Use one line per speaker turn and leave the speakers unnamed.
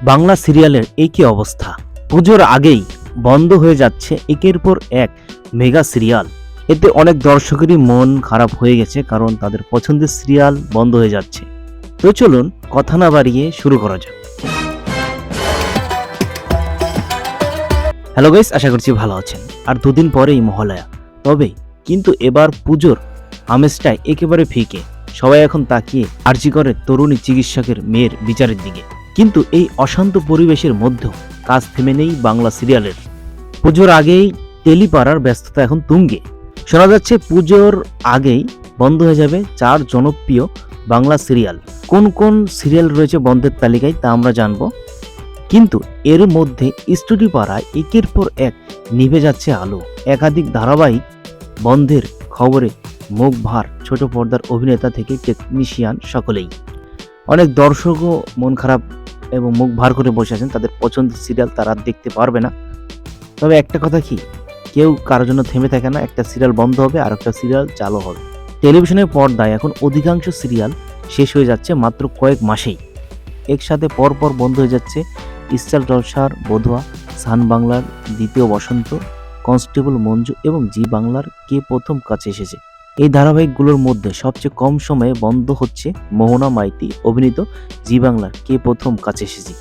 বাংলা সিরিয়ালের এই কি অবস্থা! পুজোর আগেই বন্ধ হয়ে যাচ্ছে একের পর এক মেগা সিরিয়াল। এতে অনেক দর্শকেরই মন খারাপ হয়ে গেছে, কারণ তাদের পছন্দের সিরিয়াল বন্ধ হয়ে যাচ্ছে। তো চলুন কথা না বাড়িয়ে শুরু করা যাক। হ্যালো গাইস, আশা করছি ভালো আছেন। আর দুদিন পরেই মহালয়া, তবে কিন্তু এবার পুজোর আমেজটাই একেবারে ফিকে। সবাই এখন তাকিয়ে আরজি করে তরুণী চিকিৎসকের মেয়ের বিচারের দিকে। কিন্তু এই অশান্ত পরিবেশের মধ্যেও কাজ থেমে নেই বাংলা সিরিয়ালের। পুজোর আগেই টেলিপাড়ার ব্যস্ততা এখন তুঙ্গে। শোনা যাচ্ছে পুজোর আগেই বন্ধ হয়ে যাবে 4 জনপ্রিয় বাংলা সিরিয়াল। কোন কোন সিরিয়াল রয়েছে বন্ধের তালিকায় তা আমরা জানবো। কিন্তু এর মধ্যে স্টুডিও পাড়ায় একের পর এক নিভে যাচ্ছে আলো। একাধিক ধারাবাহিক বন্ধের খবরে মুখ ভার ছোট পর্দার অভিনেতা থেকে টেকনিশিয়ান সকলেই। অনেক দর্শকও মন খারাপ এবং মুখ ভার করে বসে আছেন, তাদের পছন্দের সিরিয়াল তারা দেখতে পারবে না। তবে একটা কথা কি, কেউ কারোর জন্য থেমে থাকে না। একটা সিরিয়াল বন্ধ হবে আর একটা সিরিয়াল চালু হবে। টেলিভিশনের পর্দায় এখন অধিকাংশ সিরিয়াল শেষ হয়ে যাচ্ছে মাত্র কয়েক মাসেই। একসাথে পরপর বন্ধ হয়ে যাচ্ছে স্টার জলসার বধুয়া, সান বাংলার দ্বিতীয় বসন্ত, কনস্টেবল মঞ্জু এবং জি বাংলার কে প্রথম কাছে এসেছে। এই ধারাবাহিকগুলোর মধ্যে সবচেয়ে কম সময়ে বন্ধ হচ্ছে মোহনা মাইতি অভিনীত জি বাংলার কে প্রথম কাছে এসেছে।